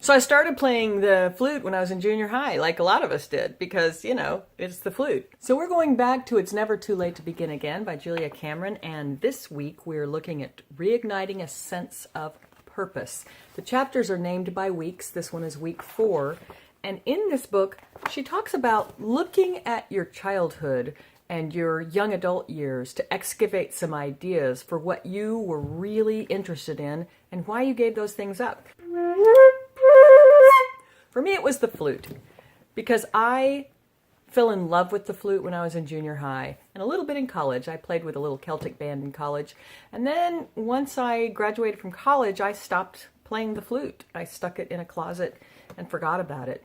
So I started playing the flute when I was in junior high, like a lot of us did, because, it's the flute. So we're going back to It's Never Too Late to Begin Again by Julia Cameron, and this week we're looking at reigniting a sense of purpose. The chapters are named by weeks. This one is week 4. And in this book, she talks about looking at your childhood and your young adult years to excavate some ideas for what you were really interested in and why you gave those things up. For me, it was the flute, because I fell in love with the flute when I was in junior high and a little bit in college. I played with a little Celtic band in college. And then once I graduated from college, I stopped playing the flute. I stuck it in a closet and forgot about it.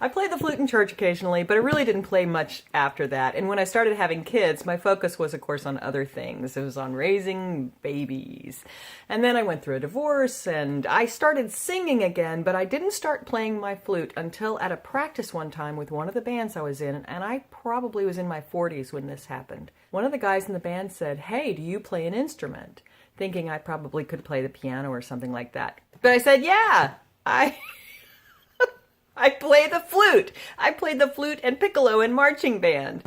I played the flute in church occasionally, but I really didn't play much after that. And when I started having kids, my focus was, of course, on other things. It was on raising babies. And then I went through a divorce, and I started singing again, but I didn't start playing my flute until at a practice one time with one of the bands I was in, and I probably was in my 40s when this happened. One of the guys in the band said, "Hey, do you play an instrument?" Thinking I probably could play the piano or something like that. But I said, yeah, I play the flute. I played the flute and piccolo in marching band.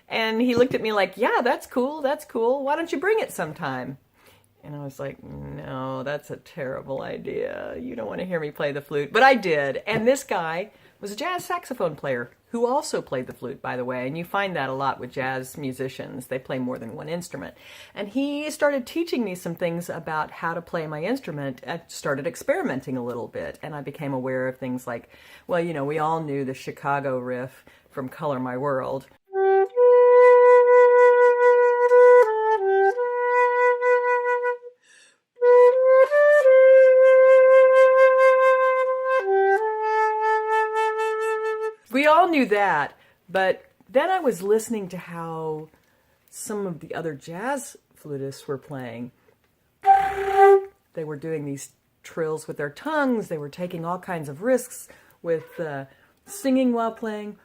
And he looked at me like, yeah, that's cool. That's cool. Why don't you bring it sometime? And I was like, no, that's a terrible idea. You don't want to hear me play the flute. But I did. And this guy was a jazz saxophone player who also played the flute, by the way. And you find that a lot with jazz musicians. They play more than one instrument. And he started teaching me some things about how to play my instrument. I started experimenting a little bit. And I became aware of things like, well, we all knew the Chicago riff from Color My World. We all knew that, but then I was listening to how some of the other jazz flutists were playing. They were doing these trills with their tongues. They were taking all kinds of risks with singing while playing.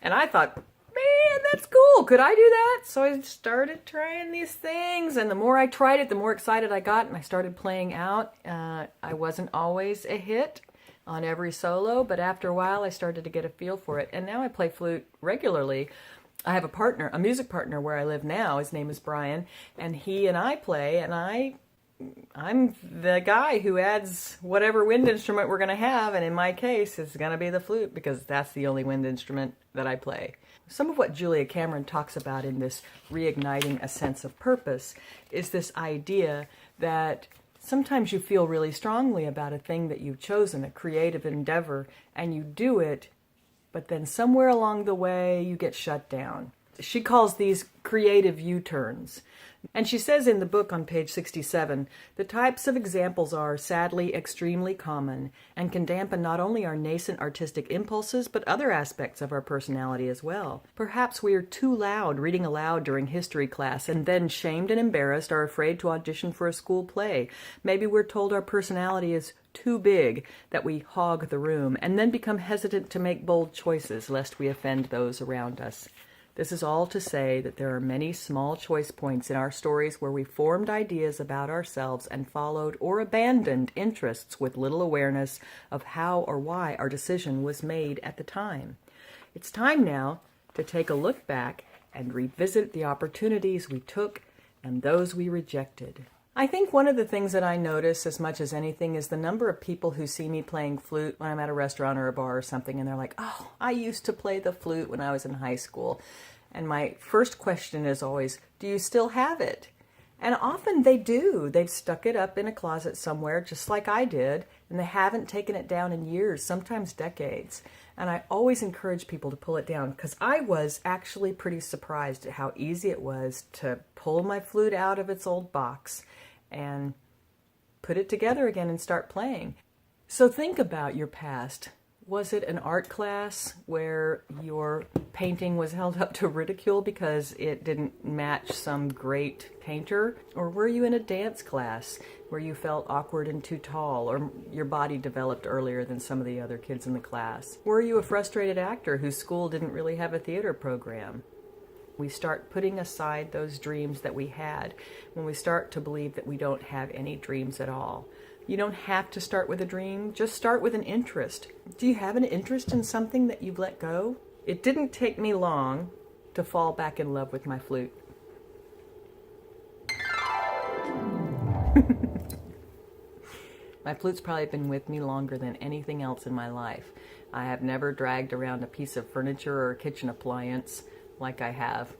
And I thought, man, that's cool. Could I do that? So I started trying these things, and the more I tried it, the more excited I got, and I started playing out. I wasn't always a hit on every solo, but after a while I started to get a feel for it, and now I play flute regularly. I have a music partner where I live now. His name is Brian, and he and I play, and I'm the guy who adds whatever wind instrument we're going to have, and in my case, it's going to be the flute, because that's the only wind instrument that I play. Some of what Julia Cameron talks about in this reigniting a sense of purpose is this idea that sometimes you feel really strongly about a thing that you've chosen, a creative endeavor, and you do it, but then somewhere along the way you get shut down. She calls these creative U-turns. And she says in the book on page 67, the types of examples are sadly extremely common and can dampen not only our nascent artistic impulses, but other aspects of our personality as well. Perhaps we are too loud reading aloud during history class and then, shamed and embarrassed, are afraid to audition for a school play. Maybe we're told our personality is too big, that we hog the room, and then become hesitant to make bold choices lest we offend those around us. This is all to say that there are many small choice points in our stories where we formed ideas about ourselves and followed or abandoned interests with little awareness of how or why our decision was made at the time. It's time now to take a look back and revisit the opportunities we took and those we rejected. I think one of the things that I notice as much as anything is the number of people who see me playing flute when I'm at a restaurant or a bar or something, and they're like, oh, I used to play the flute when I was in high school. And my first question is always, do you still have it? And often they do. They've stuck it up in a closet somewhere, just like I did, and they haven't taken it down in years, sometimes decades. And I always encourage people to pull it down, because I was actually pretty surprised at how easy it was to pull my flute out of its old box and put it together again and start playing. So think about your past. Was it an art class where your painting was held up to ridicule because it didn't match some great painter? Or were you in a dance class where you felt awkward and too tall, or your body developed earlier than some of the other kids in the class? Were you a frustrated actor whose school didn't really have a theater program? We start putting aside those dreams that we had when we start to believe that we don't have any dreams at all. You don't have to start with a dream, just start with an interest. Do you have an interest in something that you've let go? It didn't take me long to fall back in love with my flute. My flute's probably been with me longer than anything else in my life. I have never dragged around a piece of furniture or a kitchen appliance like I have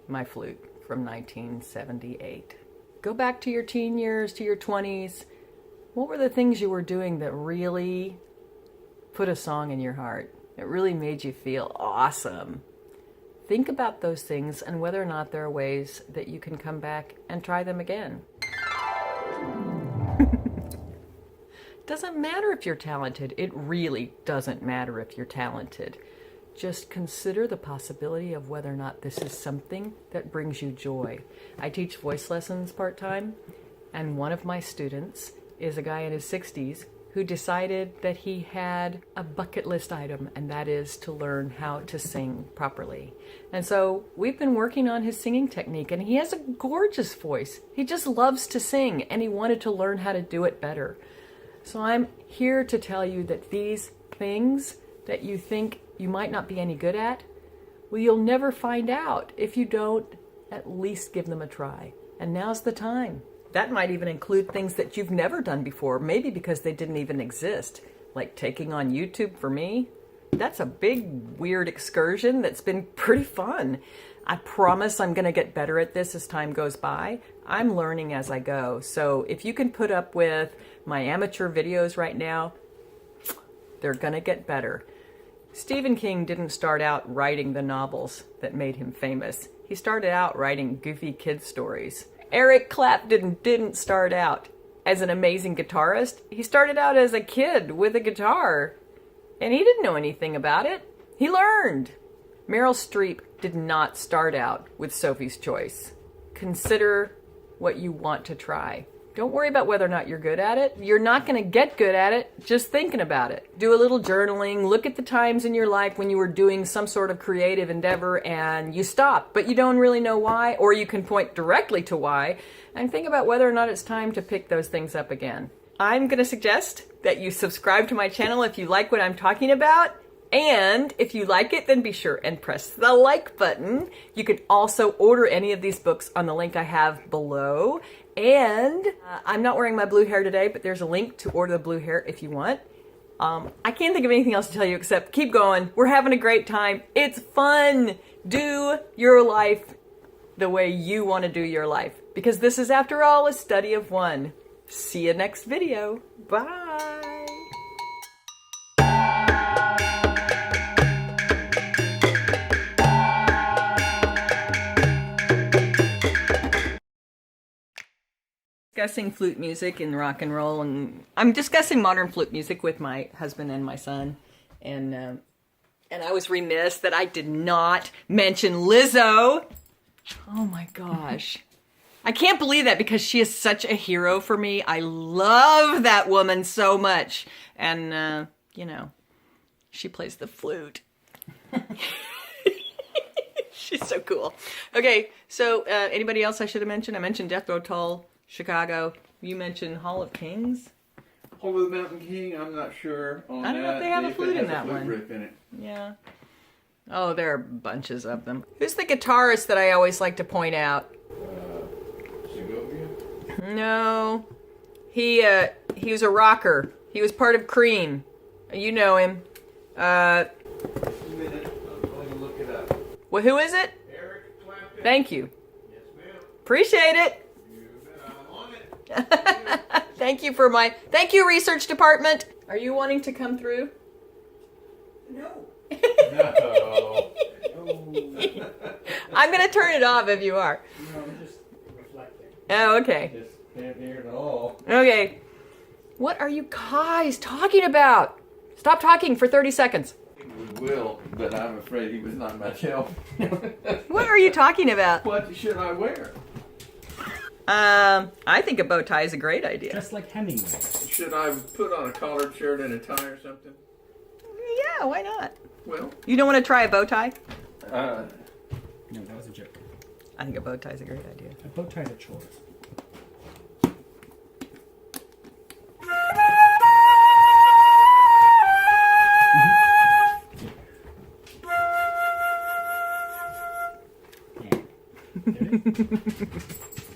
my flute from 1978. Go back to your teen years, to your 20s. What were the things you were doing that really put a song in your heart? It really made you feel awesome. Think about those things and whether or not there are ways that you can come back and try them again. Doesn't matter if you're talented. It really doesn't matter if you're talented. Just consider the possibility of whether or not this is something that brings you joy. I teach voice lessons part-time, and one of my students is a guy in his 60s who decided that he had a bucket list item, and that is to learn how to sing properly. And so we've been working on his singing technique, and he has a gorgeous voice. He just loves to sing, and he wanted to learn how to do it better. So I'm here to tell you that these things that you think you might not be any good at, well, you'll never find out if you don't at least give them a try. And now's the time. That might even include things that you've never done before, maybe because they didn't even exist, like taking on YouTube for me. That's a big, weird excursion that's been pretty fun. I promise I'm going to get better at this as time goes by. I'm learning as I go. So if you can put up with my amateur videos right now, they're going to get better. Stephen King didn't start out writing the novels that made him famous. He started out writing goofy kid stories. Eric Clapton didn't start out as an amazing guitarist. He started out as a kid with a guitar, and he didn't know anything about it. He learned. Meryl Streep did not start out with Sophie's Choice. Consider what you want to try. Don't worry about whether or not you're good at it. You're not going to get good at it just thinking about it. Do a little journaling. Look at the times in your life when you were doing some sort of creative endeavor and you stopped, but you don't really know why, or you can point directly to why, and think about whether or not it's time to pick those things up again. I'm going to suggest that you subscribe to my channel if you like what I'm talking about. And if you like it, then be sure and press the like button. You can also order any of these books on the link I have below. And I'm not wearing my blue hair today, but there's a link to order the blue hair if you want. I can't think of anything else to tell you except keep going. We're having a great time. It's fun. Do your life the way you want to do your life. Because this is, after all, a study of one. See you next video. Bye. Discussing flute music and rock and roll, and I'm discussing modern flute music with my husband and my son, and I was remiss that I did not mention Lizzo. Oh my gosh. I can't believe that because she is such a hero for me. I love that woman so much. And, you know, she plays the flute. She's so cool. Okay, so anybody else I should have mentioned? I mentioned Death Row Toll, Chicago. You mentioned Hall of Kings? Hall of the Mountain King, I'm not sure on that. I don't know if they have a flute in that one. Riff in it. Yeah. Oh, there are bunches of them. Who's the guitarist that I always like to point out? Segovia? No. He was a rocker. He was part of Cream. You know him. Just a minute, I'm going to look it up. Well, who is it? Eric Clapton. Thank you. Yes, ma'am. Appreciate it. You bet, I'm on it. Thank you, research department. Are you wanting to come through? No. No. I'm going to turn it off if you are. No, I'm just reflecting. Oh, okay. Just can't hear it all. Okay. What are you guys talking about? Stop talking for 30 seconds. We will, but I'm afraid he was not much help. What are you talking about? What should I wear? I think a bow tie is a great idea. Just like Hemingway. Should I put on a collared shirt and a tie or something? Yeah, why not? Well, You don't want to try a bow tie? No, that was a joke. I think a bow tie is a great idea. A bow tie to chores. Yeah. Did it?